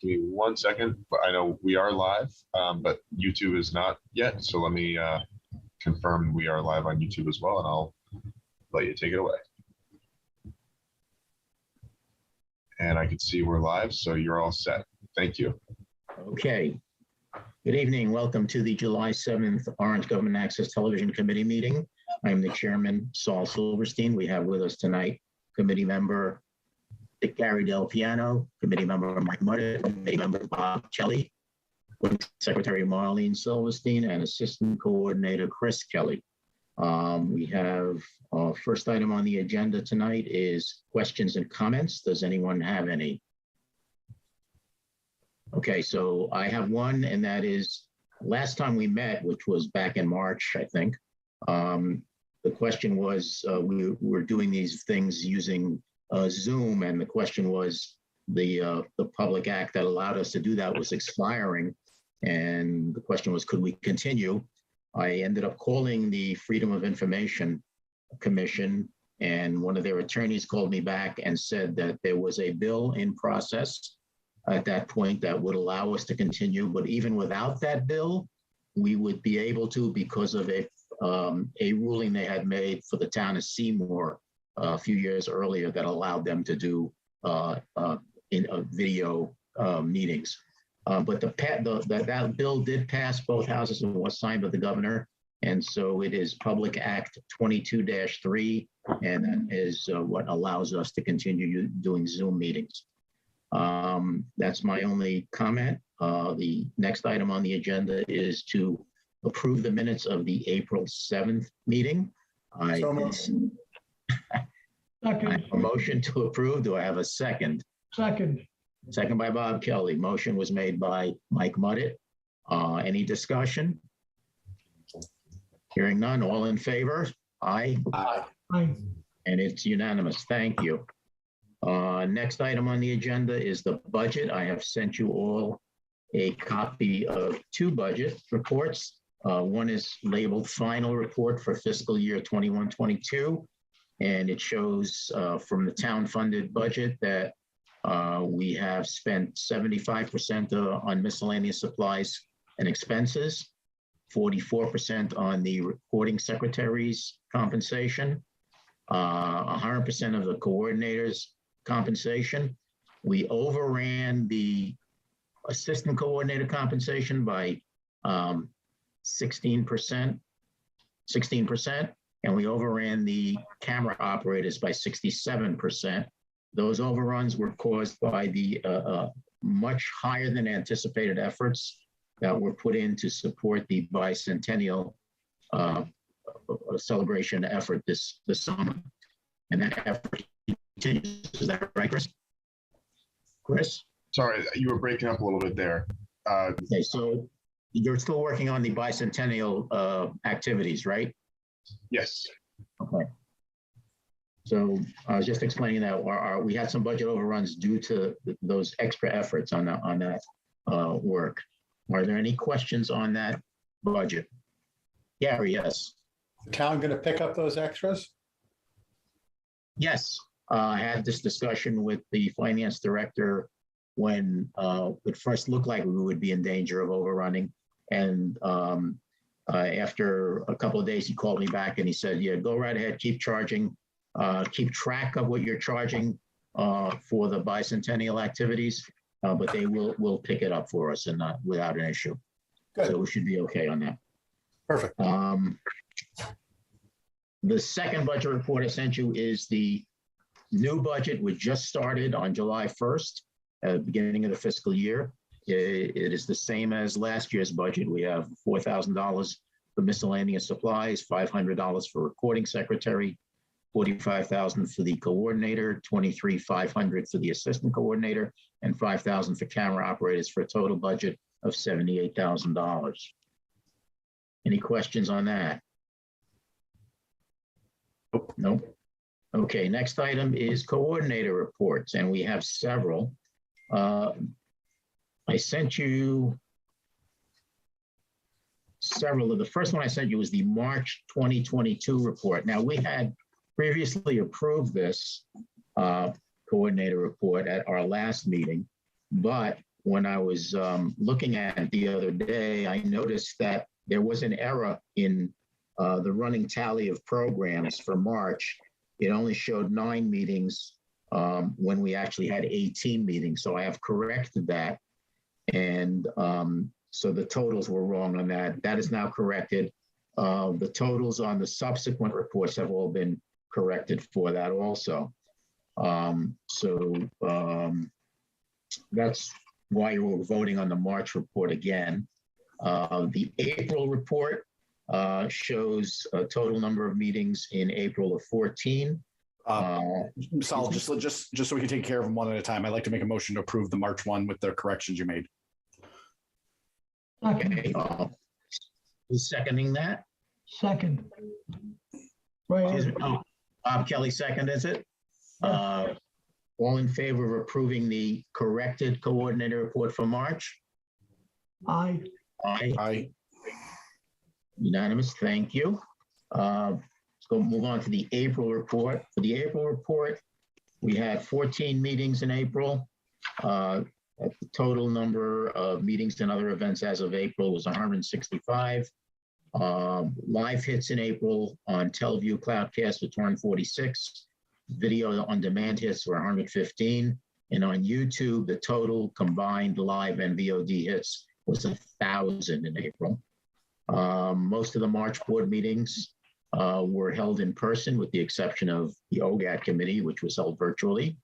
Give me 1 second, but I know we are live, but YouTube is not yet. So let me confirm we are live on YouTube as well, and I'll let you take it away. And I can see we're live, so you're all set. Thank you. Okay. Good evening. Welcome to the July 7th Orange Government Access Television Committee meeting. I'm the chairman, Saul Silverstein. We have with us tonight committee member Gary Del Piano, committee member Mike Muddett, committee member Bob Kelly, Secretary Marlene Silverstein, and Assistant Coordinator Chris Kelly. We have first item on the agenda tonight is questions and comments. Does anyone have any? Okay, so I have one, and that is last time we met, which was back in March, I think. The question was we were doing these things using Zoom, and the question was the public act that allowed us to do that was expiring, and the question was, could we continue? I ended up calling the Freedom of Information Commission, and one of their attorneys called me back and said that there was a bill in process at that point that would allow us to continue, but even without that bill, we would be able to because of a ruling they had made for the town of Seymour a few years earlier that allowed them to do video meetings. But that bill did pass both houses and was signed by the governor. And so it is Public Act 22-3, and that is what allows us to continue doing Zoom meetings. That's my only comment. The next item on the agenda is to approve the minutes of the April 7th meeting. I have a motion to approve. Do I have a second? Second. Second by Bob Kelly. Motion was made by Mike Muddett. Any discussion? Hearing none. All in favor? Aye. Aye. And it's unanimous. Thank you. Next item on the agenda is the budget. I have sent you all a copy of two budget reports. One is labeled Final Report for Fiscal Year 21-22. And it shows from the town-funded budget that we have spent 75% on miscellaneous supplies and expenses, 44% on the recording secretary's compensation, 100% of the coordinator's compensation. We overran the assistant coordinator compensation by 16%, and we overran the camera operators by 67%. Those overruns were caused by the much higher than anticipated efforts that were put in to support the bicentennial celebration effort this summer. And that effort continues. Is that right, Chris? Chris? Sorry, you were breaking up a little bit there. Okay, so you're still working on the bicentennial activities, right? Yes. Okay. So I was just explaining that we had some budget overruns due to those extra efforts on that work. Are there any questions on that budget? Gary, yes. The town going to pick up those extras? Yes, I had this discussion with the finance director when it first looked like we would be in danger of overrunning. And after a couple of days, he called me back and he said, yeah, go right ahead, keep charging, keep track of what you're charging for the bicentennial activities, but they will pick it up for us and not without an issue. Good. So we should be okay on that. Perfect. The second budget report I sent you is the new budget, which just started on July 1st, at the beginning of the fiscal year. It is the same as last year's budget. We have $4,000 for miscellaneous supplies, $500 for recording secretary, $45,000 for the coordinator, $23,500 for the assistant coordinator, and $5,000 for camera operators, for a total budget of $78,000. Any questions on that? Nope. Okay, next item is coordinator reports, and we have several. I sent you several of the first one I sent you was the March 2022 report. Now, we had previously approved this coordinator report at our last meeting, but when I was looking at it the other day, I noticed that there was an error in the running tally of programs for March. It only showed 9 meetings when we actually had 18 meetings. So I have corrected that. And so the totals were wrong on that. That is now corrected. The totals on the subsequent reports have all been corrected for that also. That's why we're voting on the March report again. The April report shows a total number of meetings in April of 14. Sal, just so we can take care of them one at a time, I'd like to make a motion to approve the March one with the corrections you made. Okay. Who's seconding that? Second. Right. Bob Kelly second, is it? All in favor of approving the corrected coordinator report for March? Aye. Aye. Aye. Unanimous, thank you. Let's go move on to the April report. For the April report, we had 14 meetings in April. The total number of meetings and other events as of April was 165. Live hits in April on TeleView Cloudcast were 246. Video on demand hits were 115. And on YouTube, the total combined live and VOD hits was 1,000 in April. Most of the March board meetings were held in person with the exception of the OGAT committee, which was held virtually.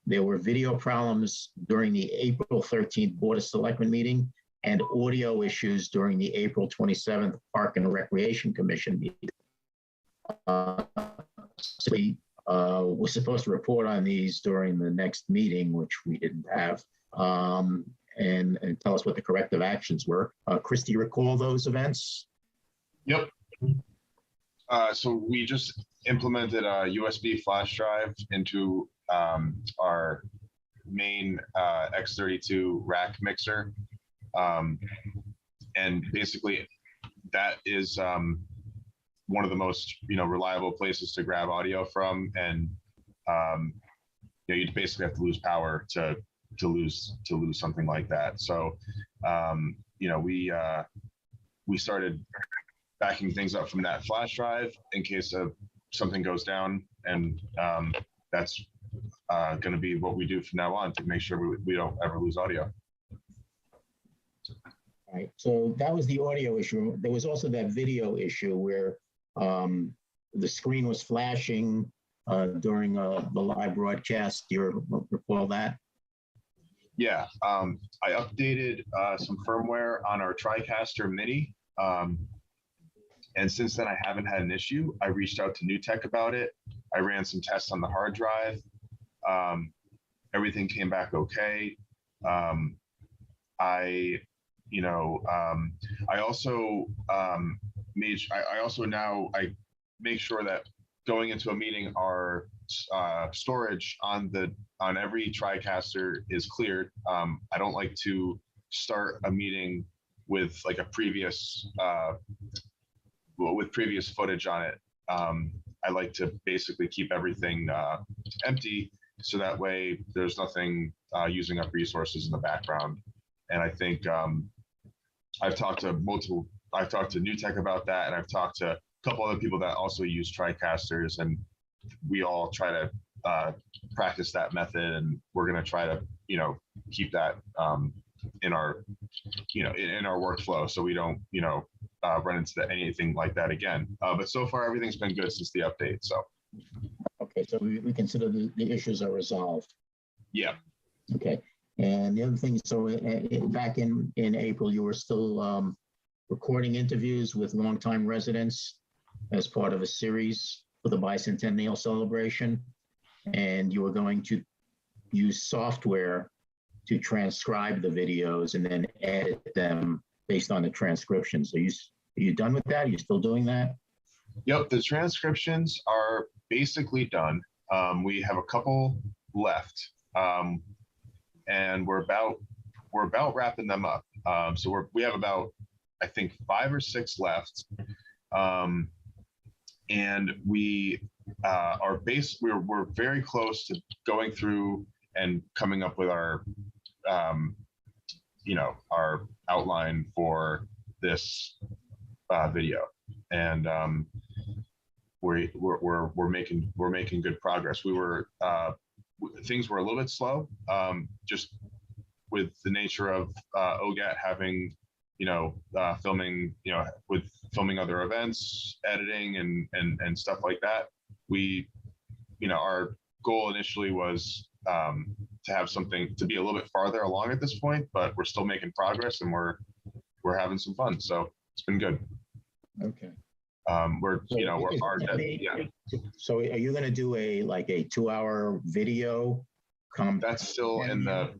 There were video problems during the April 13th Board of Selectmen meeting and audio issues during the April 27th Park and Recreation Commission meeting. We're supposed to report on these during the next meeting, which we didn't have, and tell us what the corrective actions were. Chris, do you recall those events? Yep. So we just implemented a USB flash drive into our main X32 rack mixer. And basically that is one of the most, reliable places to grab audio from. And, you basically have to lose power to lose something like that. So, we started backing things up from that flash drive in case of something goes down. And that's going to be what we do from now on to make sure we don't ever lose audio. All right, so that was the audio issue. There was also that video issue where the screen was flashing during the live broadcast. Do you recall that? Yeah, I updated some firmware on our TriCaster Mini. And since then, I haven't had an issue. I reached out to New Tech about it. I ran some tests on the hard drive. Everything came back okay. I make sure that going into a meeting, our storage on every TriCaster is cleared. I don't like to start a meeting with like a previous footage on it. I like to basically keep everything empty, so that way there's nothing using up resources in the background. And I think I've talked to New Tech about that, and I've talked to a couple other people that also use TriCasters, and we all try to practice that method, and we're going to try to keep that in our in our workflow, so we don't run into anything like that again. But so far everything's been good since the update. So okay, so we consider the issues are resolved. Yeah. Okay. And the other thing, so back in April, you were still recording interviews with longtime residents as part of a series for the bicentennial celebration, and you were going to use software to transcribe the videos and then edit them based on the transcriptions. Are you done with that? Are you still doing that? Yep, the transcriptions are basically done. We have a couple left. And we're about wrapping them up. So we have about, I think, 5 or 6 left. And we're very close to going through and coming up with our our outline for this video, and we're making good progress. We were things were a little bit slow, just with the nature of OGAT having filming, with filming other events, editing, and stuff like that. We, our goal initially was to have something to be a little bit farther along at this point, but we're still making progress, and we're having some fun. So it's been good. Okay. We're yeah. So are you going to do a 2-hour video? That's still in the.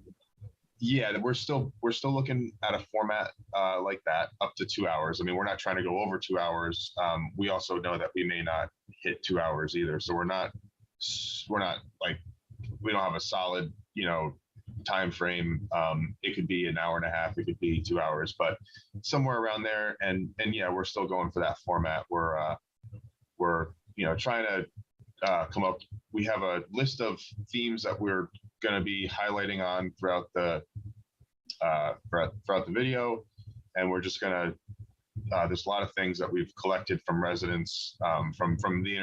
Yeah, we're still looking at a format like that, up to 2 hours. I mean, we're not trying to go over 2 hours. We also know that we may not hit 2 hours either. So we're not like, we don't have a solid, time frame. It could be an hour and a half, it could be 2 hours, but somewhere around there. And yeah, we're still going for that format. We're trying to come up. We have a list of themes that we're going to be highlighting on throughout the video, and we're just going to there's a lot of things that we've collected from residents, from the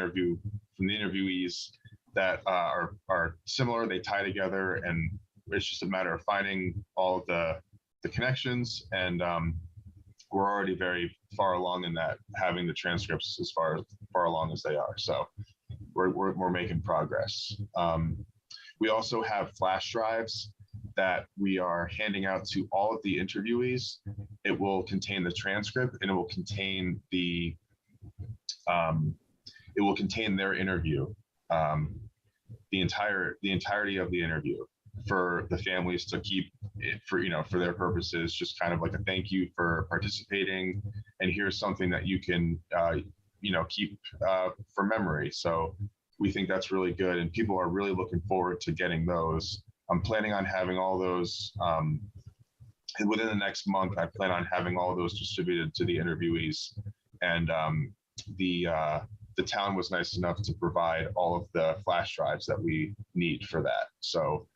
interviewees that are similar. They tie together, and it's just a matter of finding all of the connections, and we're already very far along in that, having the transcripts as far along as they are. So we're making progress. We also have flash drives that we are handing out to all of the interviewees. It will contain the transcript, and it will contain their interview, the entirety of the interview, for the families to keep it for their purposes, just kind of like a thank you for participating, and here's something that you can keep for memory. So we think that's really good, and people are really looking forward to getting those. I'm planning on having all those within the next month. I plan on having all those distributed to the interviewees, and the town was nice enough to provide all of the flash drives that we need for that. So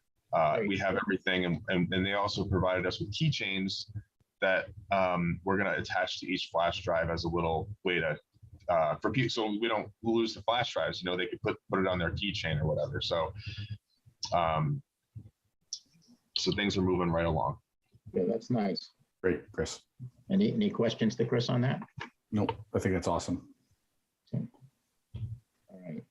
we have everything, and they also provided us with keychains that we're going to attach to each flash drive as a little way to for people, so we don't lose the flash drives. They could put it on their keychain or whatever. So so things are moving right along. Yeah, that's nice. Great, Chris. Any questions to Chris on that? Nope, I think that's awesome. All right.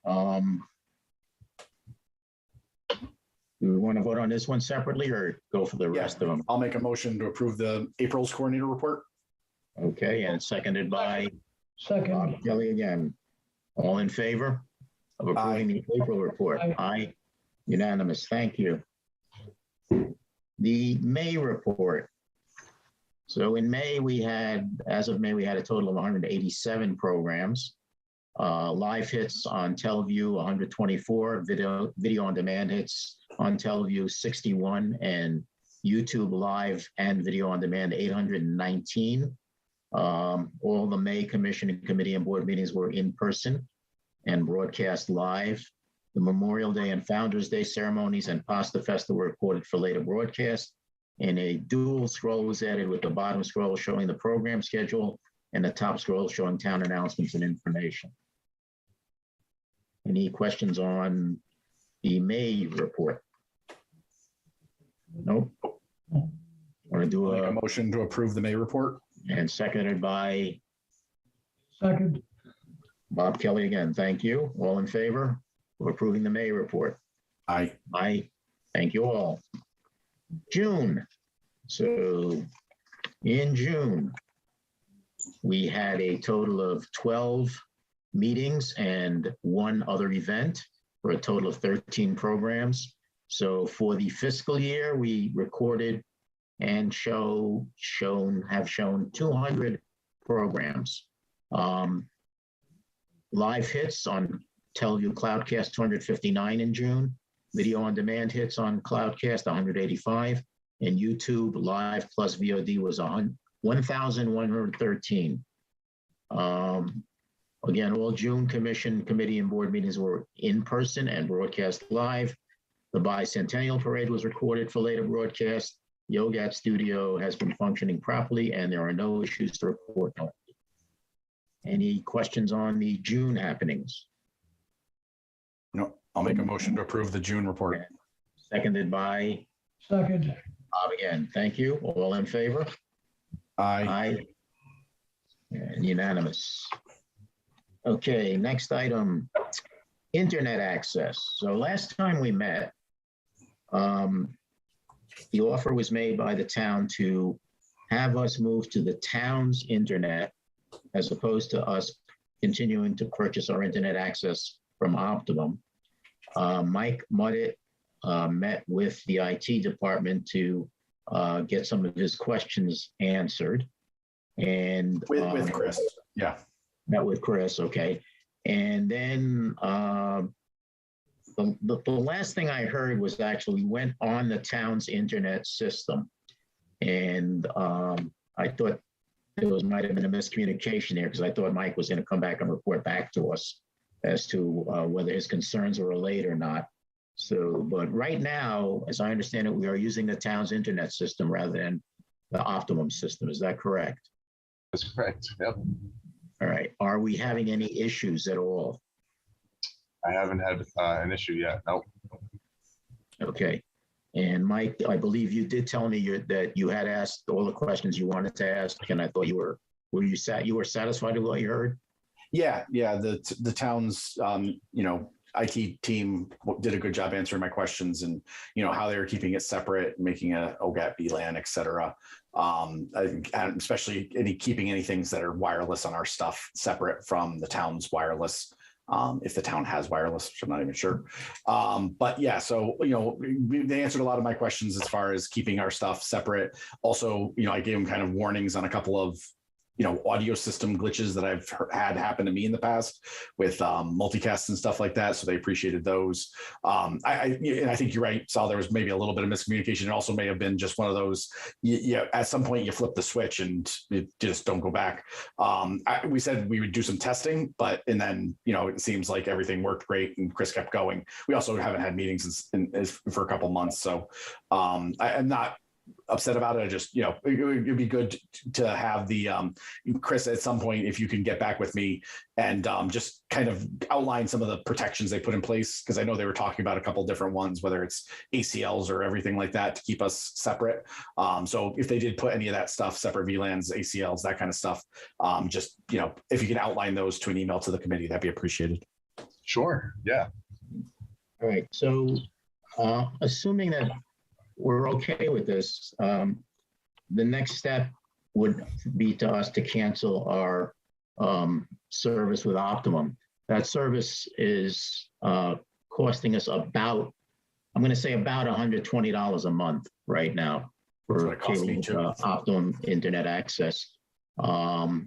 Do we want to vote on this one separately, or go for the rest of them? I'll make a motion to approve the April's coordinator report. Okay, and seconded by second, Bob Kelly again. All in favor of approving the April report? Aye. Aye. Unanimous. Thank you. The May report. So in May, as of May, we had a total of 187 programs. Live hits on Teleview, 124, video on demand hits on Teleview, 61, and YouTube live and video on demand, 819. All the May commission and committee and board meetings were in person and broadcast live. The Memorial Day and Founders Day ceremonies and Pasta Festa were recorded for later broadcast. And a dual scroll was added, with the bottom scroll showing the program schedule and the top scroll showing town announcements and information. Any questions on the May report? Nope. Want to do Make a motion to approve the May report. and seconded by second, Bob Kelly again. Thank you. All in favor of approving the May report? Aye. Aye. Thank you all. June. So in June, we had a total of 12 meetings and one other event, for a total of 13 programs. So for the fiscal year, we recorded and have shown 200 programs. Live hits on Teleview Cloudcast, 259 in June. Video on demand hits on Cloudcast, 185. And YouTube live plus VOD was 1,113. Again, all June commission, committee, and board meetings were in person and broadcast live. The bicentennial parade was recorded for later broadcast. the OGAT studio has been functioning properly and there are no issues to report. Any questions on the June happenings? No, I'll make a motion to approve the June report. Seconded by second, Bob again. Thank you. All in favor? Aye. Aye. And unanimous. Okay, next item, internet access. So last time we met, the offer was made by the town to have us move to the town's internet as opposed to us continuing to purchase our internet access from Optimum. Mike Muddit met with the IT department to get some of his questions answered. And With Chris. Yeah. met with Chris, okay. And then the last thing I heard was actually we went on the town's internet system. And I thought there might have been a miscommunication there because I thought Mike was going to come back and report back to us as to whether his concerns were relayed or not. So, but right now, as I understand it, we are using the town's internet system rather than the Optimum system. Is that correct? That's correct. Yep. All right. Are we having any issues at all? I haven't had an issue yet. Nope. Okay. And Mike, I believe you did tell me that you had asked all the questions you wanted to ask, and I thought you were satisfied with what you heard? Yeah. The town's IT team did a good job answering my questions, and how they were keeping it separate, making a OGAT VLAN, et cetera. And especially keeping any things that are wireless on our stuff separate from the town's wireless. If the town has wireless, which I'm not even sure. But yeah, so, they answered a lot of my questions as far as keeping our stuff separate. Also, I gave them kind of warnings on a couple of, audio system glitches that I've had happen to me in the past with multicasts and stuff like that. So they appreciated those. And I think you're right, Sal, there was maybe a little bit of miscommunication. It also may have been just one of those, at some point you flip the switch and it just don't go back. We said we would do some testing, and then, it seems like everything worked great and Chris kept going. We also haven't had meetings for a couple months. So I'm not upset about it. I just, it'd be good to have the Chris at some point, if you can get back with me and just kind of outline some of the protections they put in place, because I know they were talking about a couple different ones, whether it's ACLs or everything like that to keep us separate. So if they did put any of that stuff, separate VLANs, ACLs, that kind of stuff, just, if you can outline those to an email to the committee, that'd be appreciated. Sure. Yeah. All right. So assuming that we're okay with this, the next step would be to us to cancel our service with Optimum. That service is costing us about, I'm going to say about $120 a month right now for cable Optimum internet access. So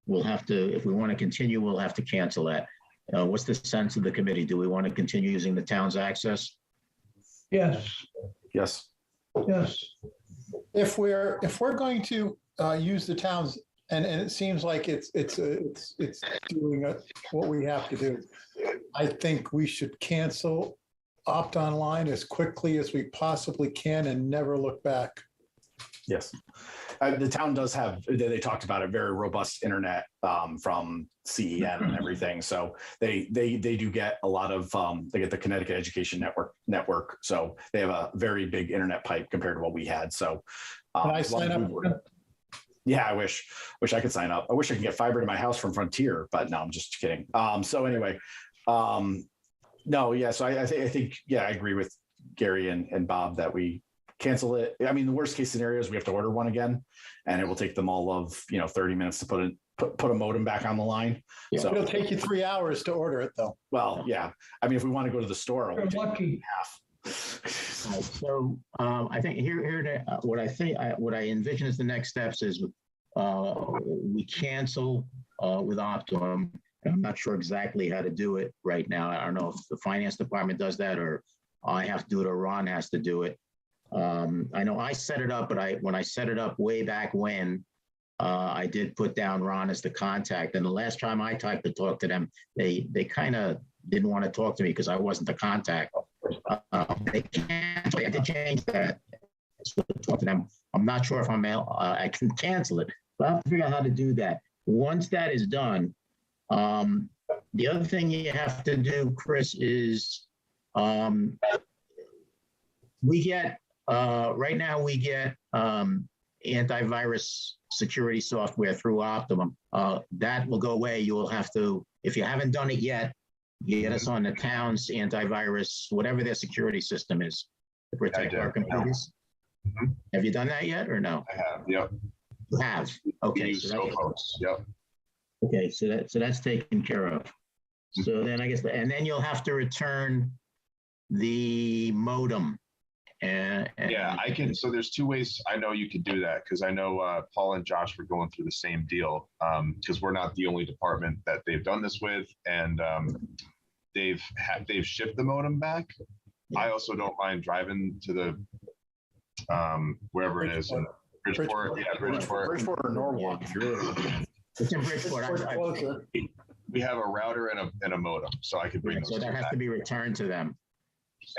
we'll have to, if we want to continue, we'll have to cancel that. What's the sense of the committee? Do we want to continue using the town's access? yes, Yes. yes, If we're going to use the towns, and it seems like it's doing what we have to do, I think we should cancel Opt Online as quickly as we possibly can and never look back. Yes. The town does have, they talked about a very robust internet from CEN and everything. So they do get a lot of, they get the Connecticut Education Network. So they have a very big internet pipe compared to what we had. So Can I sign up? yeah, I wish I could sign up. I wish I could get fiber to my house from Frontier, but no, I'm just kidding. So anyway, no, yeah. So I think, yeah, I agree with Gary and Bob that we cancel it. I mean, the worst case scenario is we have to order one again, and it will take them all of 30 minutes to put a modem back on the line. Yeah. So It'll take you 3 hours to order it, though. well, yeah. I mean, if we want to go to the store, you're it'll take lucky. half. Right, so I think what I envision as the next steps is we cancel with Optimum. I'm not sure exactly how to do it right now. I don't know if the finance department does that or I have to do it or Ron has to do it. I know I set it up, but when I set it up way back when, I did put down Ron as the contact. And the last time I tried to talk to them, they kind of didn't want to talk to me because I wasn't the contact. They can't, I have to change that. So talk to them. I'm not sure if I can cancel it, but I have to figure out how to do that. Once that is done, the other thing you have to do, Chris, is we get, right now we get antivirus security software through Optimum. That will go away. You will have to, if you haven't done it yet, get us on the town's antivirus, whatever their security system is to protect our computers. Mhm. Have you done that yet or no? I have, yep. You have. We Okay. use So that's, Sophos, yep. okay. So that's taken care of. So then I guess, and then you'll have to return the modem. And Yeah, I can. So there's two ways I know you could do that, because I know Paul and Josh were going through the same deal, because we're not the only department that they've done this with, and they've shipped the modem back. I also don't mind driving to the wherever it is in Bridgeport. Yeah, Bridgeport. Bridgeport or Norwalk, if you're really. it's in Bridgeport. Closer. We have a router and a modem, so I could bring So those that two has back. to be returned to them.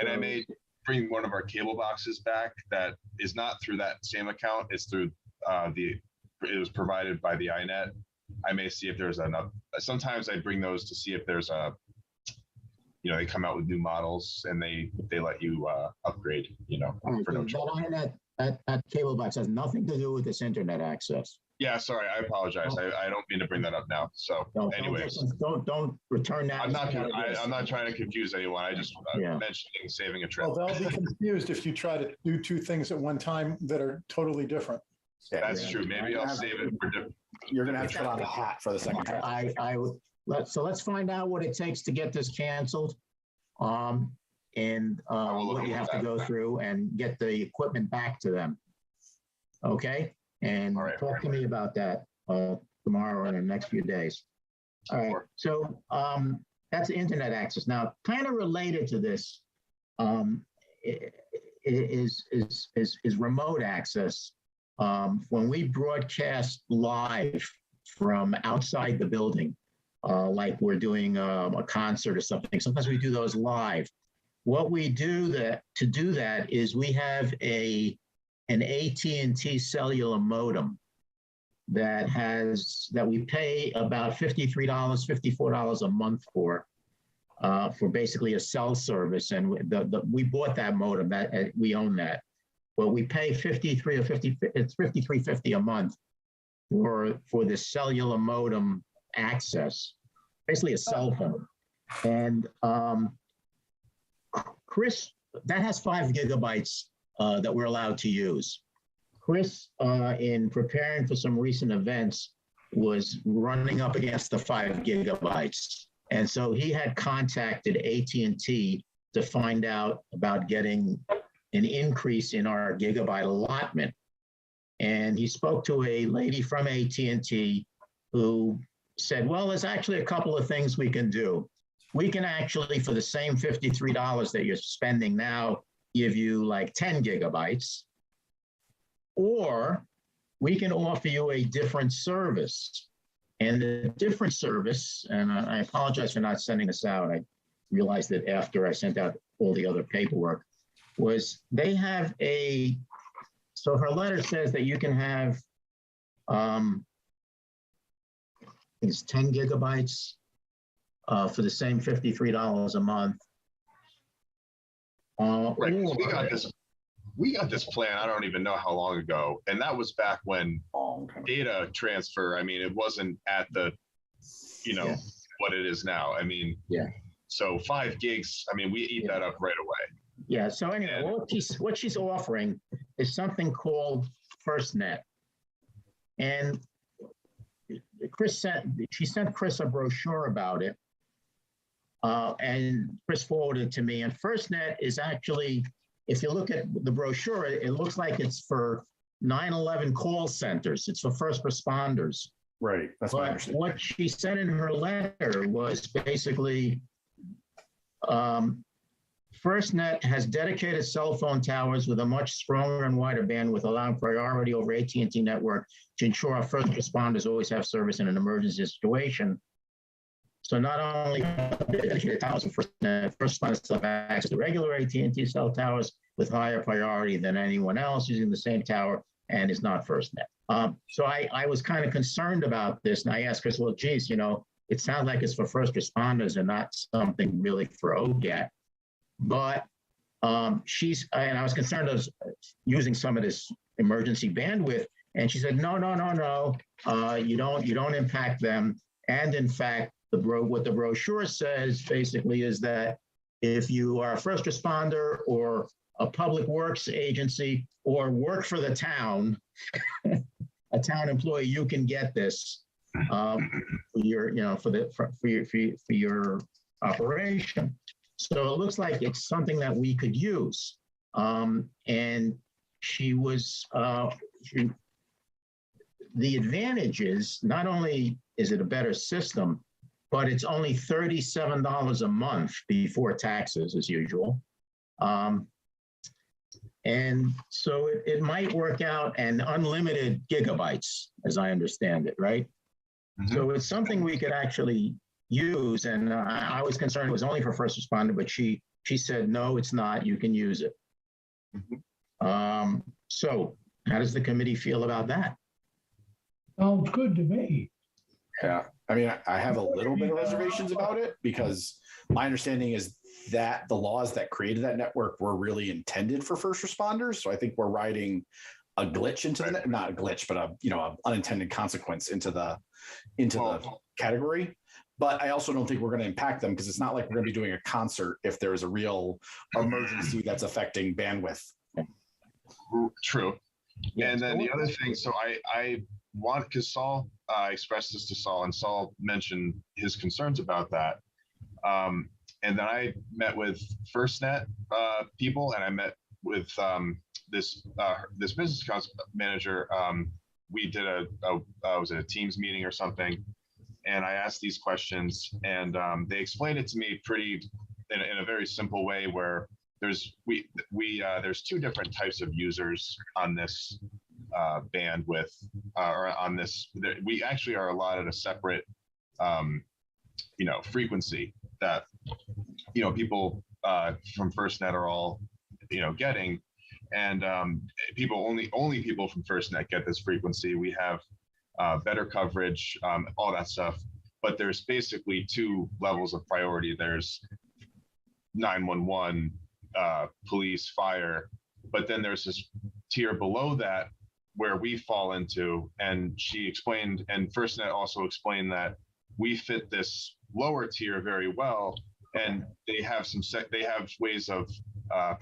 And I may bring one of our cable boxes back that is not through that same account. It's through it was provided by the INET. I may see if there's enough. Sometimes I bring those to see if there's they come out with new models and they let you upgrade, for no charge. That cable box has nothing to do with this internet access. Yeah, sorry, I apologize. I don't mean to bring that up now. So, anyways, don't return that. I'm not trying to confuse anyone. I just mentioning saving a trip. Well, they'll be confused if you try to do two things at one time that are totally different. That's true. Maybe I'll save it for different. You're gonna have to fill out a hat for the second trip. So let's find out what it takes to get this canceled. And what you have to go through and get the equipment back to them. Okay? And talk to me about that tomorrow or in the next few days. All right. So that's internet access. Now, kind of related to this is remote access. When we broadcast live from outside the building, like we're doing a concert or something, sometimes we do those live. What we do to do that is we have an AT&T cellular modem that we pay about $53, $54 a month for basically a cell service. And we bought that modem, that we own that. Well, we pay it's $53.50 a month for the cellular modem access, basically a cell phone. And Chris, that has 5 gigabytes that we're allowed to use. Chris, in preparing for some recent events, was running up against the 5 gigabytes. And so he had contacted AT&T to find out about getting an increase in our gigabyte allotment. And he spoke to a lady from AT&T who said, well, there's actually a couple of things we can do. We can actually, for the same $53 that you're spending now, give you like 10 gigabytes, or we can offer you a different service. And the different service, and I apologize for not sending this out. I realized that after I sent out all the other paperwork, was they have so her letter says that you can have, it's 10 gigabytes for the same $53 a month. Right. We got this plan. I don't even know how long ago, and that was back when data transfer. I mean, it wasn't at the, what it is now. I mean, So 5 gigs. I mean, we eat that up right away. Yeah. So anyway, what she's offering is something called Firstnet, and she sent Chris a brochure about it. And Chris forwarded it to me. And Firstnet is actually, if you look at the brochure, it looks like it's for 9/11 call centers. It's for first responders. Right. That's my understanding. What she said in her letter was basically, Firstnet has dedicated cell phone towers with a much stronger and wider bandwidth, allowing priority over AT&T network to ensure our first responders always have service in an emergency situation. So not only dedicated towers and Firstnet, first responders have access to regular AT&T cell towers with higher priority than anyone else using the same tower and is not Firstnet. So I was kind of concerned about this, and I asked Chris, well, geez, you know, it sounds like it's for first responders and not something really for OGAT. But and I was concerned of using some of this emergency bandwidth, and she said, no, you don't impact them. And in fact, what the brochure says basically is that if you are a first responder or a public works agency or work for the town, a town employee, you can get this for your operation. So it looks like it's something that we could use. And the advantage is not only is it a better system, but it's only $37 a month before taxes as usual. And so it might work out, and unlimited gigabytes, as I understand it, right? Mm-hmm. So it's something we could actually use. And I was concerned it was only for first responder, but she said, no, it's not, you can use it. Mm-hmm. So how does the committee feel about that? Sounds good to me. Yeah, I mean, I have a little bit of reservations about it because my understanding is that the laws that created that network were really intended for first responders. So I think we're writing a glitch into the not a glitch, but a unintended consequence into the category. But I also don't think we're going to impact them because it's not like we're going to be doing a concert if there's a real emergency that's affecting bandwidth. True. Yeah, and then the other thing, so I want, because Saul, I expressed this to Saul, and Saul mentioned his concerns about that. And then I met with Firstnet people, and I met with this business account manager. We did was it a Teams meeting or something? And I asked these questions, and they explained it to me in a very simple way, where there's two different types of users on this bandwidth, or on this. We actually are allotted a separate, frequency that people from Firstnet are all getting, and only people from Firstnet get this frequency. We have better coverage, all that stuff. But there's basically two levels of priority. There's 911, police, fire, but then there's this tier below that where we fall into. And she explained, and Firstnet also explained, that we fit this lower tier very well, and they have ways of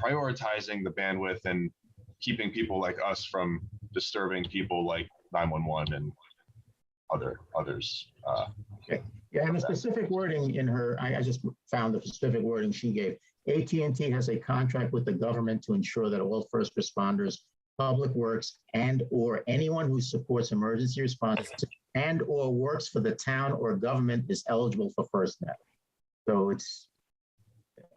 prioritizing the bandwidth and keeping people like us from disturbing people like 911 and others. Okay. Yeah, and the specific wording in her, I just found the specific wording she gave. AT&T has a contract with the government to ensure that all first responders, public works, and or anyone who supports emergency response and or works for the town or government is eligible for Firstnet. So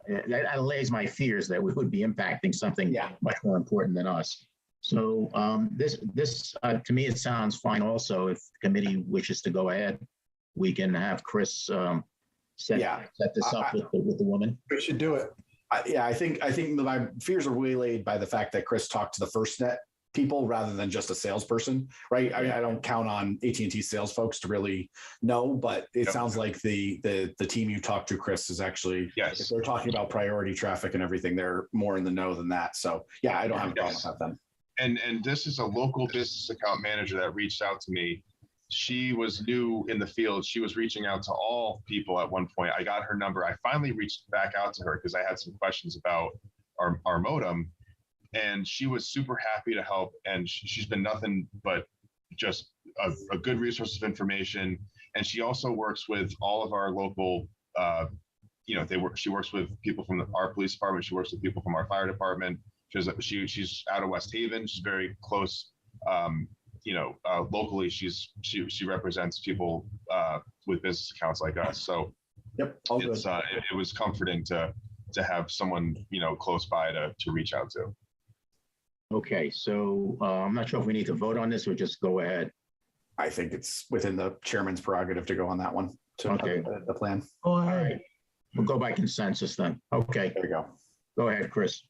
that allays my fears that we would be impacting something much more important than us. So this to me, it sounds fine. Also, if the committee wishes to go ahead, we can have Chris set this up with the woman. We should do it. I think my fears are waylaid by the fact that Chris talked to the Firstnet people rather than just a salesperson, right? I mean, I don't count on AT&T sales folks to really know, but it sounds like the team you talked to, Chris, is actually, if they're talking about priority traffic and everything, they're more in the know than that. So yeah, I don't have a problem with that then. And this is a local business account manager that reached out to me. She was new in the field. She was reaching out to all people at one point. I got her number. I finally reached back out to her because I had some questions about our modem, and she was super happy to help. And she's been nothing but just a good resource of information. And she also works with all of our local, she works with people from our police department. She works with people from our fire department. She's out of West Haven. She's very close. Locally, she represents people with business accounts like us. So it was comforting to have someone close by to reach out to. Okay, so I'm not sure if we need to vote on this or just go ahead. I think it's within the chairman's prerogative to go on that one. to Okay. the plan. Go All ahead. right, we'll go by consensus then. Okay, There we go. go ahead, Chris.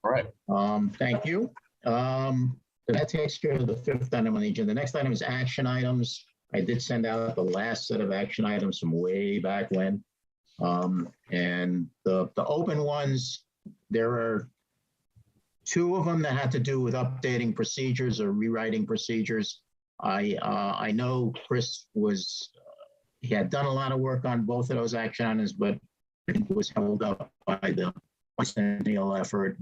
All right. Thank you. So that takes care of the fifth item on the agenda. The next item is action items. I did send out the last set of action items from way back when. And the open ones, there are two of them that had to do with updating procedures or rewriting procedures. I know Chris he had done a lot of work on both of those action items, but I think it was held up by the bicentennial effort.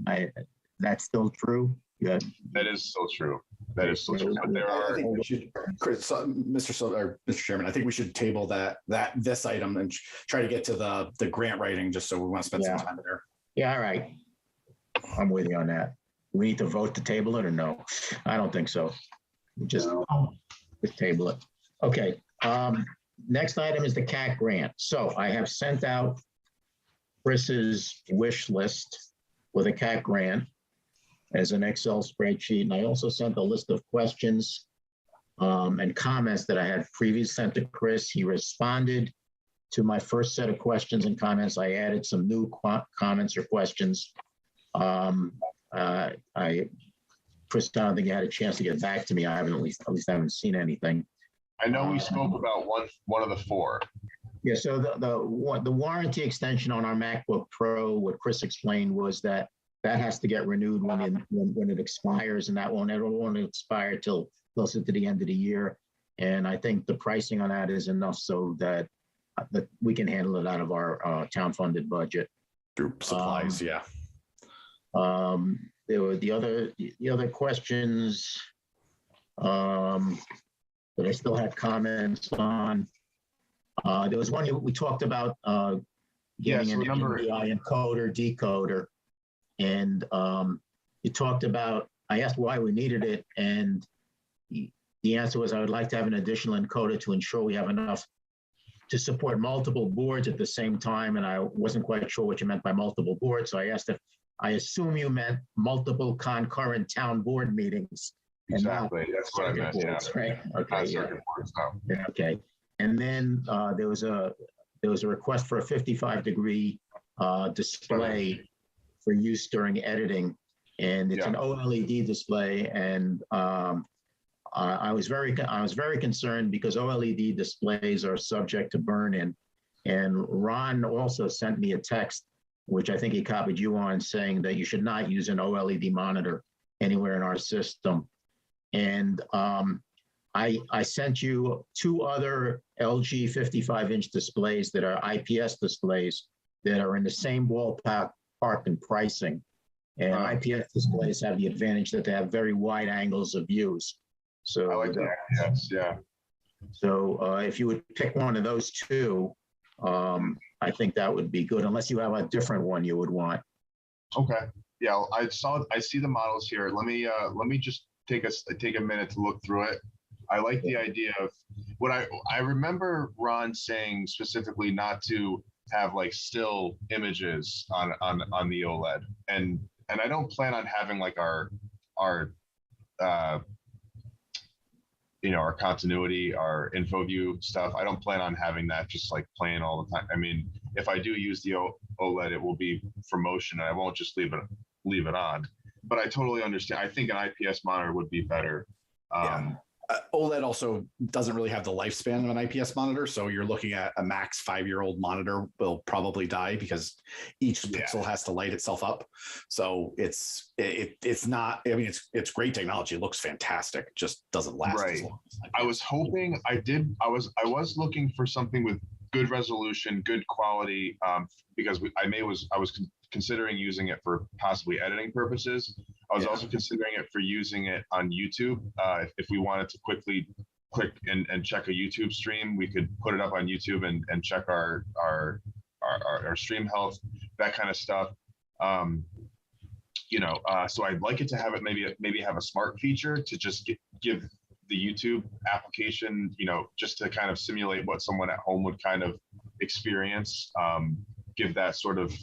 That's still true? Yeah. That is still true. That is still true. But there I are, think we should, Chris, Mr. Chairman, I think we should table this item and try to get to the grant writing, just so we want to spend some Yeah. time there. Yeah, all right. I'm with you on that. We need to vote to table it or no? I don't think so. Just table it. Okay. Next item is the CAC grant. So I have sent out Chris's wish list with a CAC grant as an Excel spreadsheet. And I also sent a list of questions and comments that I had previously sent to Chris. He responded to my first set of questions and comments. I added some new comments or questions. Chris, I don't think you had a chance to get back to me. I haven't, at least I haven't seen anything. I know we spoke about one of the four. Yeah, so the warranty extension on our MacBook Pro, what Chris explained was that has to get renewed when it expires, and it won't expire till closer to the end of the year. And I think the pricing on that is enough so that we can handle it out of our town-funded budget. Through supplies, yeah. There were the other questions that I still had comments on. There was one we talked about getting an MDI encoder, decoder, and you talked about. I asked why we needed it, and the answer was I would like to have an additional encoder to ensure we have enough to support multiple boards at the same time. And I wasn't quite sure what you meant by multiple boards, so I asked if I assume you meant multiple concurrent town board meetings. Exactly. That's what I meant. Boards, Yeah. right? Okay. Circuit boards, no. Yeah, okay. And then there was a request for a 55-degree display for use during editing, and it's an OLED display. And I was very concerned because OLED displays are subject to burn-in. And Ron also sent me a text, which I think he copied you on, saying that you should not use an OLED monitor anywhere in our system. And I sent you two other LG 55-inch displays that are IPS displays that are in the same ballpark in pricing. And IPS displays have the advantage that they have very wide angles of views. So I like that. Yes, yeah. So if you would pick one of those two, I think that would be good, unless you have a different one you would want. Okay. Yeah, I see the models here. Let me just take a minute to look through it. I like the idea of what I remember Ron saying specifically not to have like still images on the OLED, and I don't plan on having like our continuity, our info view stuff. I don't plan on having that just like playing all the time. I mean, if I do use the OLED, it will be for motion, and I won't just leave it on. But I totally understand. I think an IPS monitor would be better. OLED also doesn't really have the lifespan of an IPS monitor, so you're looking at a max 5-year-old monitor will probably die because each pixel has to light itself up. So it's not. I mean, it's great technology. It looks fantastic. It just doesn't last as long. I was hoping I was looking for something with good resolution, good quality, because I was considering using it for possibly editing purposes. I was also considering it for using it on YouTube. If we wanted to quickly click and check a YouTube stream, we could put it up on YouTube and check our stream health, that kind of stuff. So I'd like it to have it maybe have a smart feature to just give the YouTube application, just to kind of simulate what someone at home would kind of experience. Give that sort of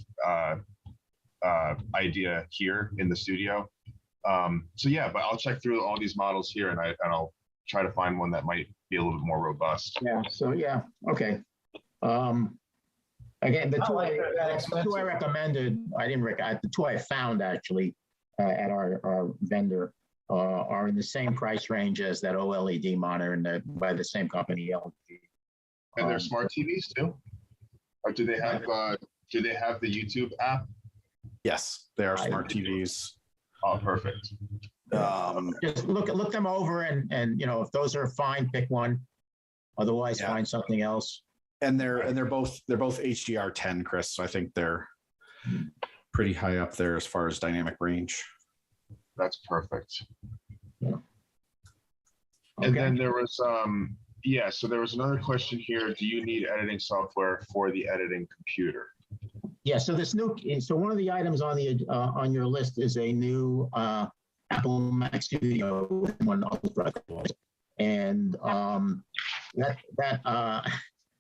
idea here in the studio. But I'll check through all these models here, and I'll try to find one that might be a little bit more robust. Yeah, so, yeah, okay. Again, the Not two like I, they're that the expensive. two I recommended, the two I found actually at our vendor are in the same price range as that OLED monitor and by the same company, LG. And they're smart TVs too? Or do they have the YouTube app? Yes, they are smart TVs. Oh, perfect. Just look them over and if those are fine, pick one. Otherwise, Yeah. find something else. And they're both HDR10, Chris. So I think they're pretty high up there as far as dynamic range. That's perfect. Okay. And then there was so there was another question here. Do you need editing software for the editing computer? Yeah, so one of the items on the on your list is a new Apple Mac Studio one Ultra, and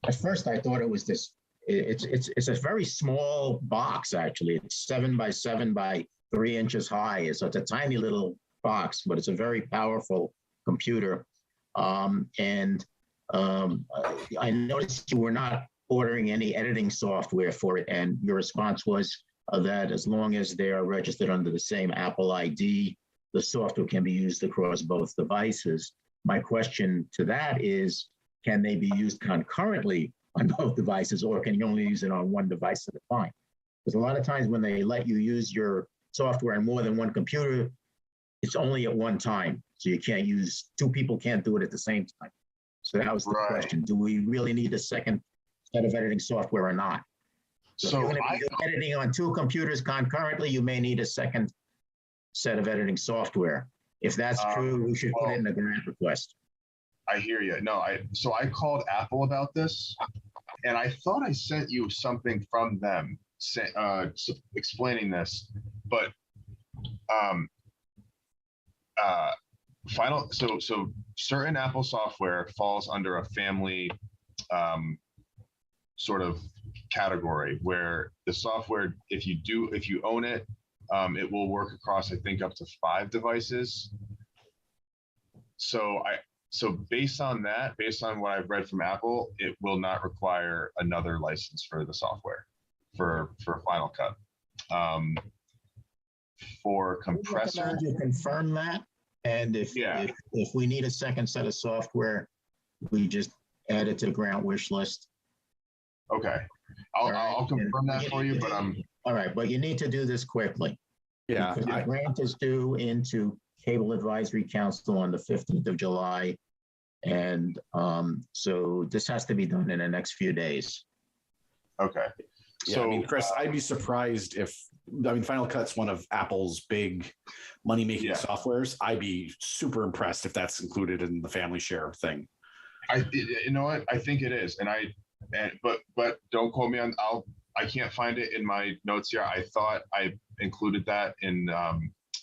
at first I thought it was this. It's a very small box actually. It's 7 by 7 by 3 inches high. So it's a tiny little box, but it's a very powerful computer. I noticed you were not ordering any editing software for it, and your response was that as long as they are registered under the same Apple ID, the software can be used across both devices. My question to that is, can they be used concurrently on both devices, or can you only use it on one device at a time? Because a lot of times when they let you use your software on more than one computer, it's only at one time. So you can't use, two people can't do it at the same time. So that was the question. Do we really need a second set of editing software or not? So if you're going to be editing on two computers concurrently, you may need a second set of editing software. If that's true, we should put it in a grant request. I hear you. No, so I called Apple about this, and I thought I sent you something from them explaining this, but so certain Apple software falls under a family sort of category where the software, if you own it, it will work across, I think, up to 5 devices. So based on what I've read from Apple, it will not require another license for the software for Final Cut. For compressor, You confirm that, and if we need a second set of software, we just add it to the grant wish list. Okay, I'll confirm that for you, but all right, but you need to do this quickly. Yeah, because the grant is due into Cable Advisory Council on the 15th of July. And so this has to be done in the next few days. Okay. Yeah, So, I mean, Chris, I'd be surprised if, Final Cut's one of Apple's big money-making softwares. I'd be super impressed if that's included in the family share thing. you know what? I think it is, but don't quote me on. I can't find it in my notes here. I thought I included that in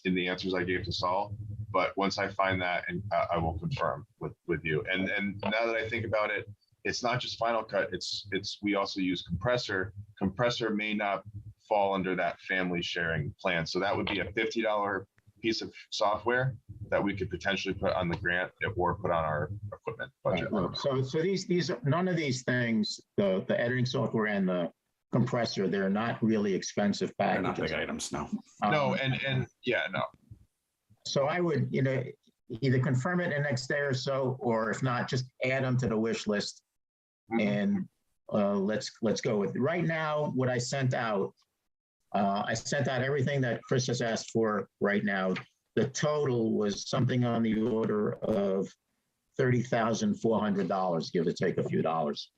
the answers I gave to Saul, but once I find that, and I will confirm with you. And now that I think about it, it's not just Final Cut. It's we also use Compressor. Compressor may not fall under that family sharing plan, so that would be a $50 piece of software that we could potentially put on the grant or put on our equipment budget. Right. So these are none of these things, the editing software and the compressor, they're not really expensive packages. They're not big items, no. No, and yeah, no. So I would, either confirm it in the next day or so, or if not, just add them to the wish list. And let's go with it. Right now, what I sent out everything that Chris has asked for right now. The total was something on the order of $30,400, give or take a few dollars.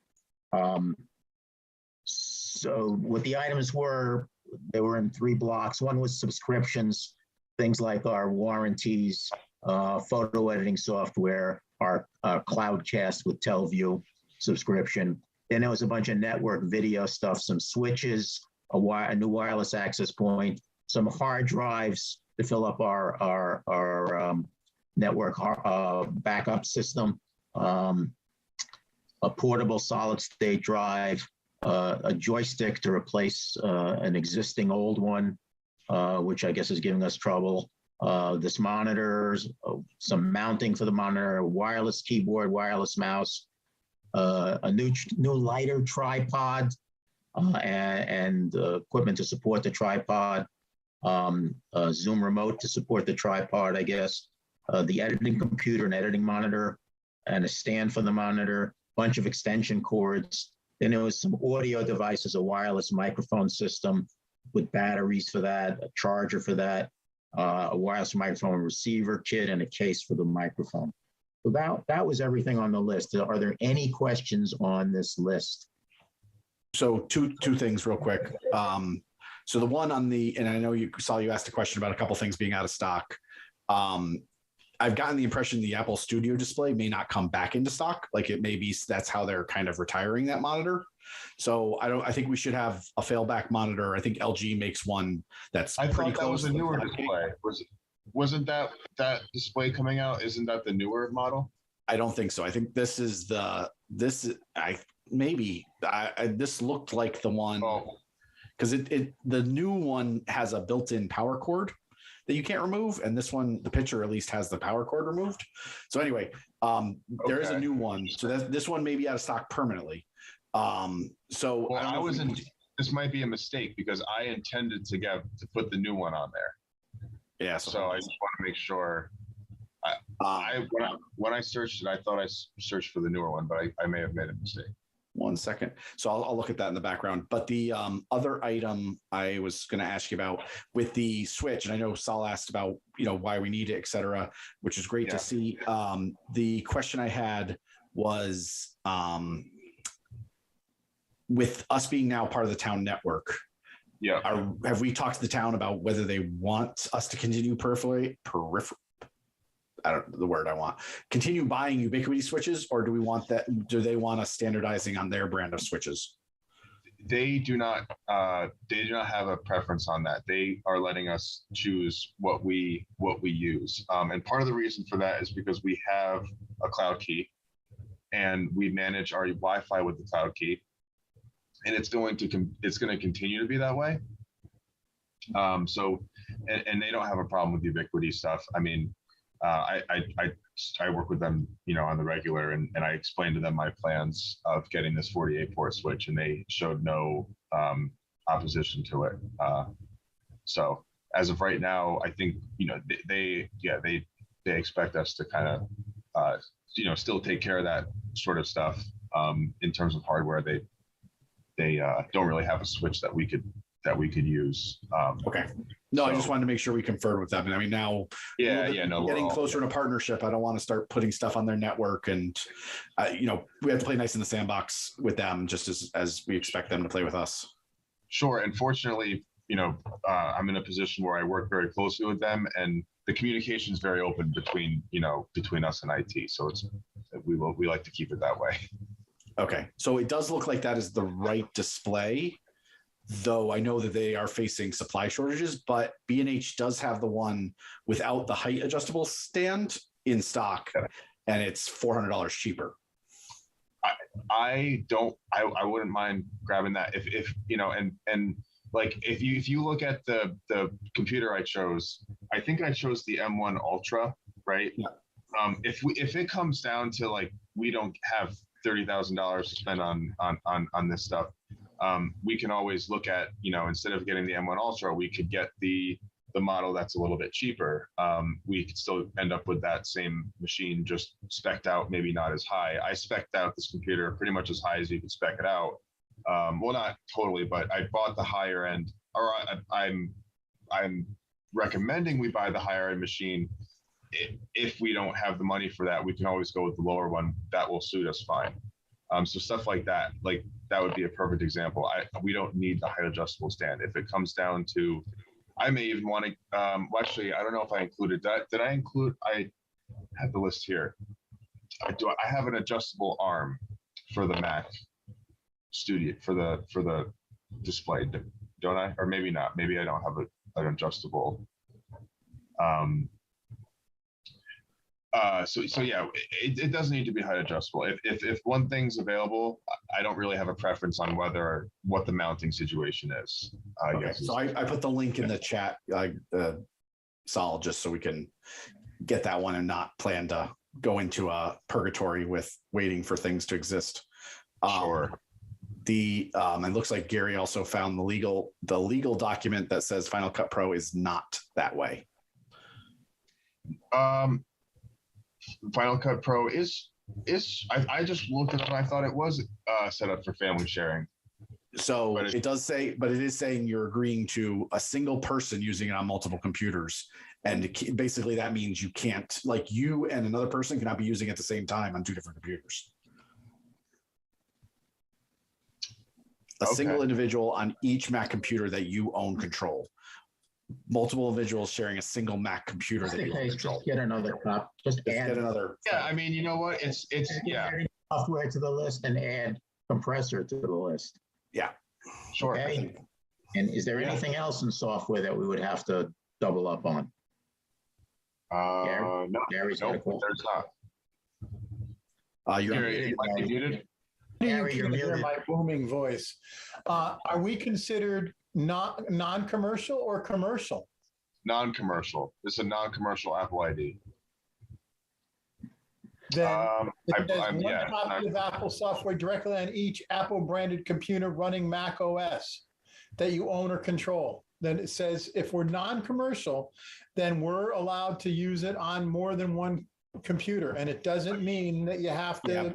So what the items were, they were in 3 blocks. One was subscriptions, things like our warranties, photo editing software, our Cloudcast with TelView subscription. Then there was a bunch of network video stuff, some switches, a new wireless access point, some hard drives to fill up our network backup system, a portable solid state drive, a joystick to replace an existing old one, which I guess is giving us trouble, this monitor, some mounting for the monitor, a wireless keyboard, wireless mouse, a new lighter tripod, and equipment to support the tripod, a Zoom remote to support the tripod, I guess, the editing computer and editing monitor, and a stand for the monitor, bunch of extension cords. Then there was some audio devices, a wireless microphone system with batteries for that, a charger for that, a wireless microphone receiver kit, and a case for the microphone. So that was everything on the list. Are there any questions on this list? So two things real quick. So the one on the, and I know you asked a question about a couple things being out of stock. I've gotten the impression the Apple Studio display may not come back into stock. Like it may be that's how they're kind of retiring that monitor. So I think we should have a failback monitor. I think LG makes one that's I pretty thought that close was a to newer 5K. display. This display coming out? Isn't that the newer model? I don't think so. I think this looked like the one, because the new one has a built-in power cord that you can't remove, and this one, the picture at least has the power cord removed. So anyway, there is a new one. So this one may be out of stock permanently. So this might be a mistake because I intended to put the new one on there. Yeah. So I just want to make sure. When I searched it, I thought I searched for the newer one, but I may have made a mistake. 1 second. So I'll look at that in the background. But the other item I was going to ask you about with the Switch, and I know Saul asked about, why we need it, et cetera, which is great to see. The question I had was, with us being now part of the town network, have we talked to the town about whether they want us to continue continue buying Ubiquity switches, or do they want us standardizing on their brand of switches? They do not have a preference on that. They are letting us choose what we use. And part of the reason for that is because we have a cloud key and we manage our Wi-Fi with the cloud key. And it's going to continue to be that way. So they don't have a problem with Ubiquity stuff. I mean, I work with them, on the regular, and I explained to them my plans of getting this 48 port switch, and they showed no opposition to it. So as of right now, I think they expect us to kind of still take care of that sort of stuff. In terms of hardware, they don't really have a switch that we could use. Okay. No, I just wanted to make sure we conferred with them. And I mean, now getting closer in a partnership, I don't want to start putting stuff on their network, and we have to play nice in the sandbox with them, just as we expect them to play with us. Sure. And fortunately, I'm in a position where I work very closely with them, and the communication is very open between us and IT. So we like to keep it that way. Okay. So it does look like that is the right display, though I know that they are facing supply shortages, but B&H does have the one without the height adjustable stand in stock, and it's $400 cheaper. I wouldn't mind grabbing that if and like if you look at the computer I chose, I think I chose the M1 Ultra, right? Yeah. If it comes down to like we don't have $30,000 to spend on this stuff, we can always look at, instead of getting the M1 Ultra, we could get the model that's a little bit cheaper. We could still end up with that same machine, just spec'd out, maybe not as high. I spec'd out this computer pretty much as high as you could spec it out. Well, not totally, but I bought the higher end, or I'm recommending we buy the higher end machine. If we don't have the money for that, we can always go with the lower one. That will suit us fine. So stuff like that would be a perfect example. We don't need the height adjustable stand. If it comes down to, I may even want to, actually, I don't know if I included that. Did I include, I had the list here. I have an adjustable arm for the Mac Studio, for the display, don't I? Or maybe not, maybe I don't have an adjustable. So yeah, it doesn't need to be height adjustable. If one thing's available, I don't really have a preference on what the mounting situation is. Okay. So I put the link in the chat. solved, just so we can get that one and not plan to go into a purgatory with waiting for things to exist. Sure. It looks like Gary also found the legal document that says Final Cut Pro is not that way. Final Cut Pro is I just looked at it and I thought it was set up for family sharing. So But it does say, but it is saying you're agreeing to a single person using it on multiple computers. And basically that means you can't, like, you and another person cannot be using it at the same time on two different computers. A single individual on each Mac computer that you own control. Multiple individuals sharing a single Mac computer that you own control. Just get another cop. Just add Get another. Yeah, I mean, you know what? It's yeah, software to the list and add compressor to the list. Yeah. sure. Okay. And is there anything else in software that we would have to double up on? No, Gary's got a nope, call. there's not. You're Gary, you might be muted. Gary, you're You can hear muted. my booming voice. Are we considered non-commercial or commercial? Non-commercial. This is a non-commercial Apple ID. Then I- it says I'm- one yeah, copy of Apple software directly on each Apple branded computer running Mac OS that you own or control. Then it says if we're non-commercial, then we're allowed to use it on more than one computer. And it doesn't mean that you have to,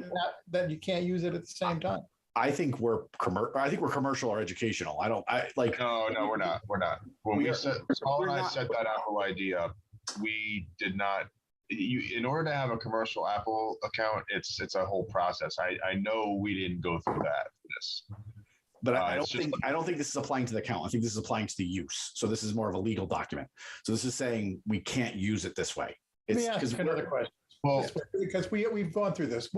that you can't use it at the same time. I think we're commercial or educational. No, we're not. We're not. When We we are- set, Paul and we're I not- set that Apple ID up, we did not. In order to have a commercial Apple account, it's a whole process. I know we didn't go through that for this. But I it's just- don't think this is applying to the account. I think this is applying to the use. So this is more of a legal document. So this is saying we can't use it this way. Let me It's ask because you another question. Well, Because we've gone through this.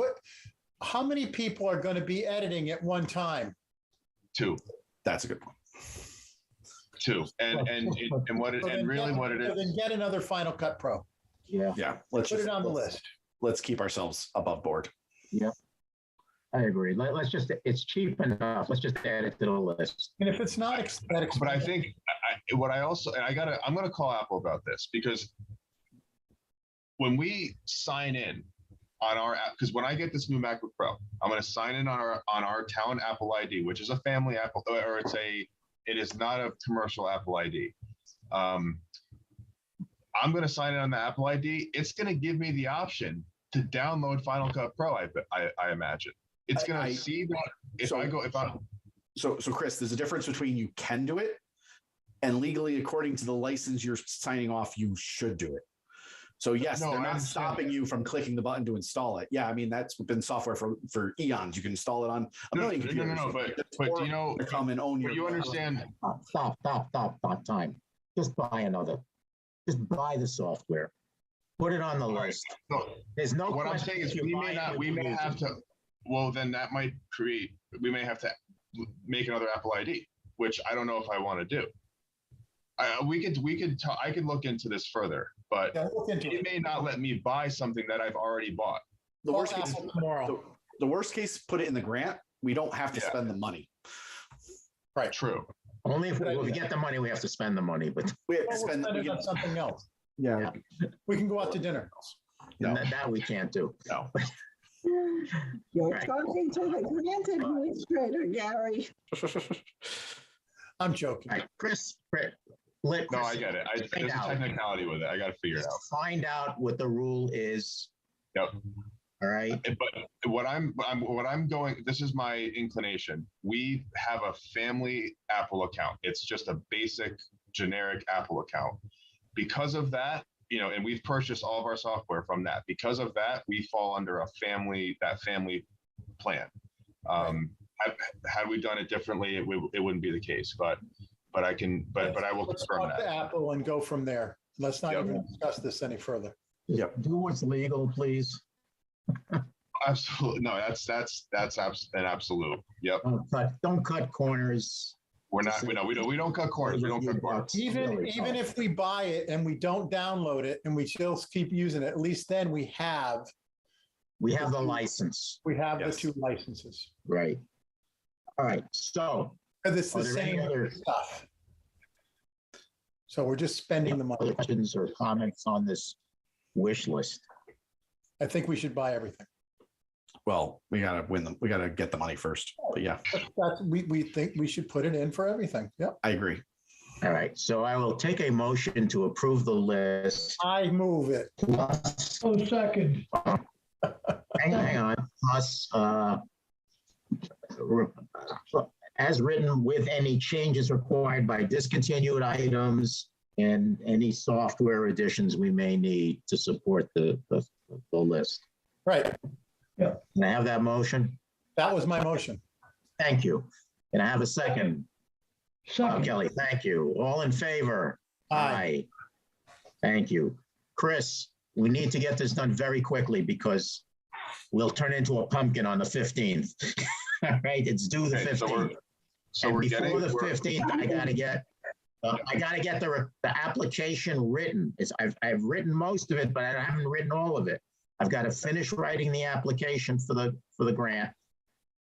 How many people are going to be editing at one time? that's a good point. two, and what it, So and then really get- what it so is. Then get another Final Cut Pro. Yeah, Yeah. Put it on the list. Let's keep ourselves above board. I agree. It's cheap enough. Let's just add it to the list. And if it's not that expensive. But I think I'm going to call Apple about this, because when we sign in on our app, because when I get this new MacBook Pro, I'm going to sign in on our town Apple ID, which is a family Apple, or it is not a commercial Apple ID. I'm going to sign in on the Apple ID. It's going to give me the option to download Final Cut Pro. I imagine it's going to see that So Chris, there's a difference between you can do it and legally, according to the license you're signing off, you should do it. So yes, No, they're I not understand stopping you from clicking the button to install it. Yeah, I mean, that's been software for eons. You can install it on a million computers. No, but do you know, to come and own your. you understand? Stop time. Just buy another. Just buy the software. Put it on the list. No, There's no what I'm question saying is if you buy it, we you may use have it. to, well, then that might we may have to make another Apple ID, which I don't know if I want to do. I could look into this further, but Yeah, look into it it. may not let me buy something that I've already bought. The Call worst case, Apple tomorrow. the worst case, put it in the grant. We don't have to Yeah. spend the money. Right. True. Only if we get the money, we have to spend the money, but We have to Well, we'll spend. spend it on something else. Yeah. We can go out to dinner. No. that we can't do. No. You're Right. talking to the grant administrator, Gary. I'm joking. All right, Chris, No, I get it. There's a technicality with it. I got to figure it out. Find out what the rule is. Yep. All right. But what I'm going, this is my inclination. We have a family Apple account. It's just a basic generic Apple account. Because of that, and we've purchased all of our software from that. Because of that, we fall under that family plan. Had we done it differently, it wouldn't be the case. But I will Let's confirm talk to that. Apple and go from there. Let's not Yep. even discuss this any further. Yep. Do what's legal, please. Absolutely. No, that's an absolute. Yep. Don't cut corners. We're not. We don't cut corners. We don't cut corners. Even if we buy it and we don't download it and we still keep using it, at least then we have the license, the Yes. two licenses. right? All right. So Because it's the Are there any same other- stuff. So we're just spending the Other money. questions or comments on this wish list? I think we should buy everything. Well, we gotta win them. We gotta get the money first. But yeah, We think we should put it in for everything. Yep. I agree. All right, so I will take a motion to approve the list. I move it. Plus, Oh, second. hang on, plus, as written with any changes required by discontinued items and any software additions we may need to support the list. Right. Can I have that motion? That was my motion. Thank you. Can I have a second? Bob Second. Kelly, thank you. All in favor? Aye. Thank you. Chris, we need to get this done very quickly because we'll turn into a pumpkin on the 15th. All right, it's due the Okay, 15th. So And we're before getting, the 15th, I gotta get the application written. I've written most of it, but I haven't written all of it. I've got to finish writing the application for the grant.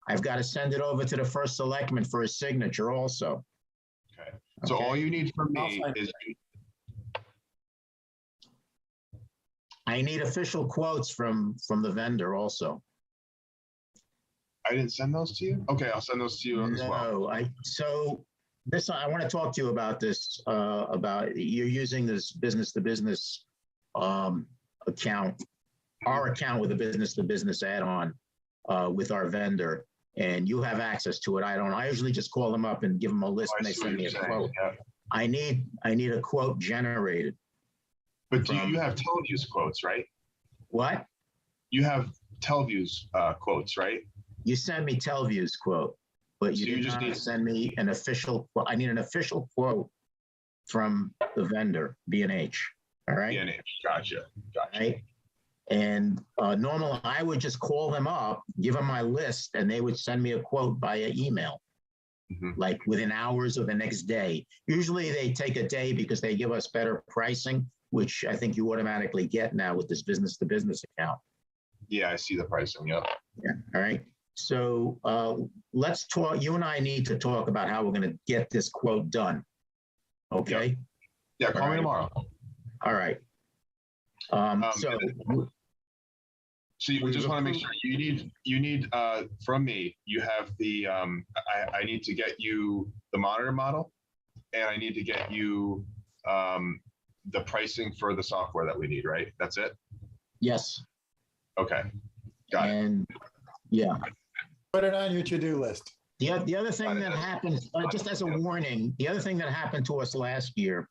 I've got to send it over to the first selectman for his signature also. okay. So all you need from I'll me sign is, I need official quotes from the vendor also. I didn't send those to you? Okay, I'll send those to you as well. No, I want to talk to you about this, about you're using this business-to-business account, our account with a business-to-business add-on with our vendor, and you have access to it. I don't. I usually just call them up and give them a list, Oh, I and they see what send me a you're saying, quote. yeah. I need a quote generated. But you have Telview's quotes, right? What? You have Telview's quotes, right? You send me Telview's quote, but you So you did just not need- send me an official. I need an official quote from the vendor, B&H. All right. Yeah, gotcha. Right? And normally I would just call them up, give them my list, and they would send me a quote via email, Mhm. like within hours or the next day. Usually they take a day because they give us better pricing, which I think you automatically get now with this business-to-business account. Yeah, I see the pricing, yep. Yeah. All right. So let's talk. You and I need to talk about how we're going to get this quote done. Okay. Yeah, call me Alright. tomorrow. All right. So So you just want to make sure you need from me, you have the, I need to get you the monitor model, and I need to get you the pricing for the software that we need, right? That's it? yes. Okay, got it. And yeah. Put it on your to-do list. The other thing that happened, just as a warning, the other thing that happened to us last year,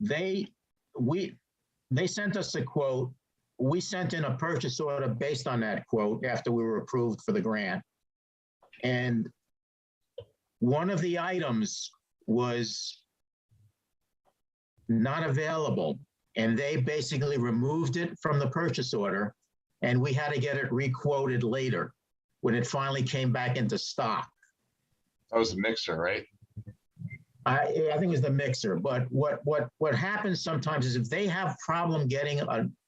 they sent us a quote. We sent in a purchase order based on that quote after we were approved for the grant. And one of the items was not available. And they basically removed it from the purchase order. And we had to get it requoted later when it finally came back into stock. That was the mixer, right? I think it was the mixer, but what happens sometimes is if they have problem getting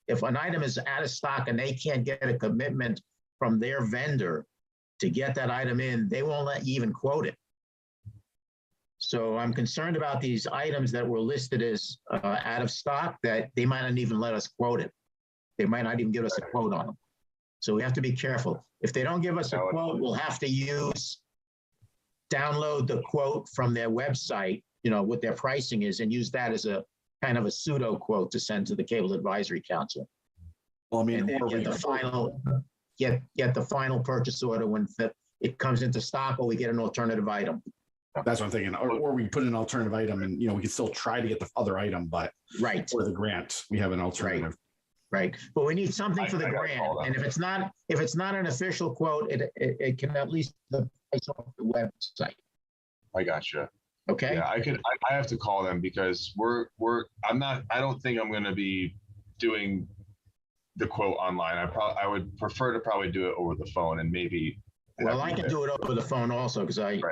if an item is out of stock and they can't get a commitment from their vendor to get that item in, they won't let you even quote it. So I'm concerned about these items that were listed as out of stock that they might not even let us quote it. They might not even give us a quote on them. So we have to be careful. If they don't give us a quote, we'll have to download the quote from their website, what their pricing is, and use that as a kind of a pseudo quote to send to the Cable Advisory Council. Well, I And mean, then or get we, the final purchase order when it comes into stock, or we get an alternative item. that's what I'm thinking. Or we put an alternative item and, we can still try to get the other item, but Right, for the grant, we have an alternative. right. But we need something for the I gotta grant. call them. And if it's not an official quote, it can at least the price off the website. I gotcha. Okay? Yeah, I have to call them because I don't think I'm going to be doing the quote online. I would prefer to probably do it over the phone and maybe. Well, I can do it over the phone also because Right.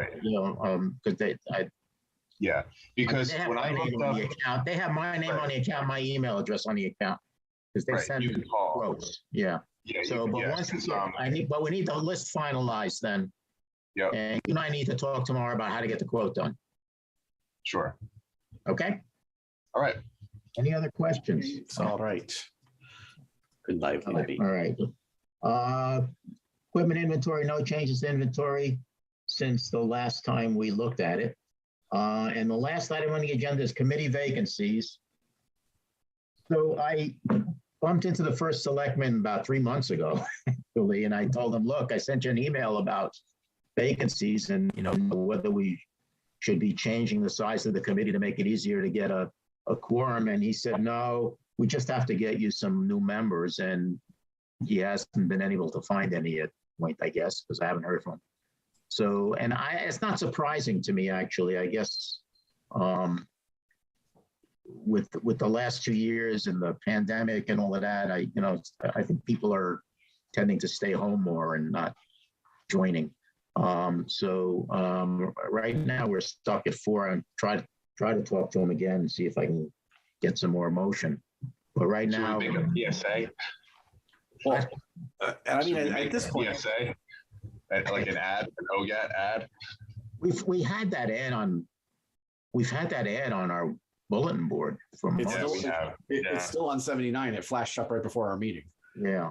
Yeah, because they have when my I name looked on up, the account. They have my name on the account, my email address on the account, because they right, send you me can call. quotes. Yeah. Yeah, So, but yeah, once we since, but we need the list finalized then. Yep. And you and I need to talk tomorrow about how to get the quote done. sure. Okay? All right. Any other questions? It's all right. Good lively to be. All right. Equipment inventory, no changes to inventory since the last time we looked at it. And the last item on the agenda is committee vacancies. So I bumped into the first selectman about 3 months ago, actually, and I told him, look, I sent you an email about vacancies and, whether we should be changing the size of the committee to make it easier to get a quorum. And he said, no, we just have to get you some new members. And he hasn't been able to find any at point, I guess, because I haven't heard from him. So, and it's not surprising to me, actually. I guess with the last 2 years and the pandemic and all of that, I think people are tending to stay home more and not joining. Right now we're stuck at 4. I'm try to talk to him again and see if I can get some more motion. But right Should now, we make a PSA? Well, and I mean, Should we at make this a point, PSA, like an ad, an OGAT ad. we had that ad on. We've had that ad on our bulletin board for months. Yeah, we have. it's still on 79. It flashed up right before our meeting. Yeah.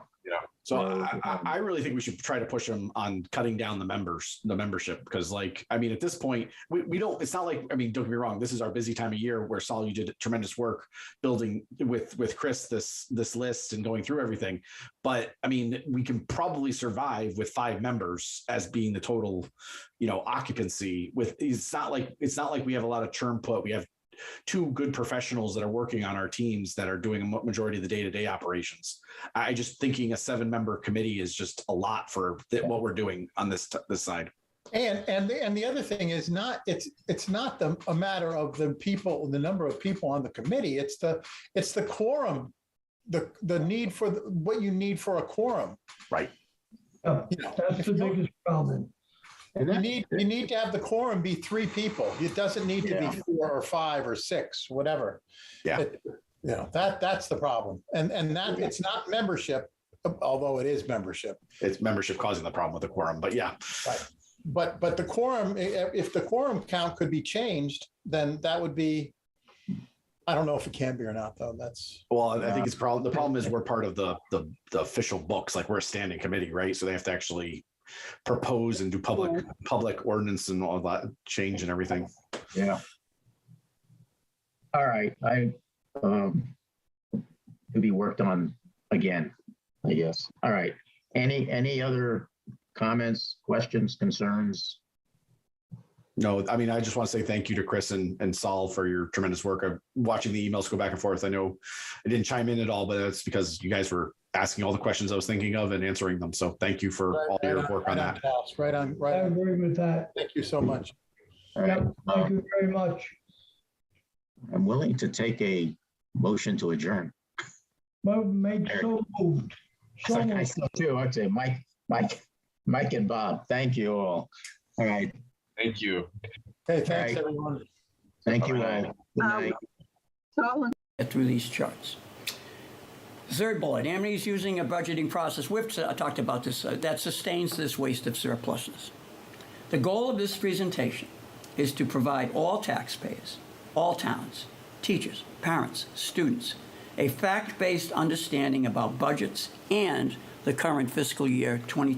So I really think we should try to push them on cutting down the membership, because at this point, we don't, it's not like, don't get me wrong, this is our busy time of year where Saul, you did tremendous work building with Chris, this list and going through everything. But we can probably survive with 5 members as being the total, occupancy it's not like we have a lot of churn put. We have 2 good professionals that are working on our teams that are doing a majority of the day-to-day operations. I just thinking a 7-member committee is just a lot for what we're doing on this side. And the other thing is it's not a matter of the number of people on the committee. It's the quorum, the need for what you need for a quorum. Right. That's the biggest problem. And You need to have the quorum be 3 people. It doesn't need to be 4 or 5 or 6, whatever. Yeah. That's the problem. And that it's not membership, although it is membership. It's membership causing the problem with the quorum, but yeah. Right. But the quorum, if the quorum count could be changed, then that would be, I don't know if it can be or not, though. Well, I think the problem is we're part of the official books, like we're a standing committee, right? So they have to actually propose and do public ordinance and all that change and everything. Yeah. All right. To be worked on again, I guess. All right. Any other comments, questions, concerns? No, I just want to say thank you to Chris and Saul for your tremendous work. I'm watching the emails go back and forth. I know I didn't chime in at all, but that's because you guys were asking all the questions I was thinking of and answering them. So thank you for all your work on that. Right on. I agree with that. Thank you so much. All right. Thank you very much. I'm willing to take a motion to adjourn. Made so moved. So I moved. still do. I'd say Mike and Bob, thank you all. All right. Thank you. Hey, thanks, Right. everyone. Thank you all. Good night. Solid. Get through these charts. Third bullet, Amity is using a budgeting process, we've talked about this, that sustains this waste of surpluses. The goal of this presentation is to provide all taxpayers, all towns, teachers, parents, students, a fact-based understanding about budgets and the current fiscal year 2020.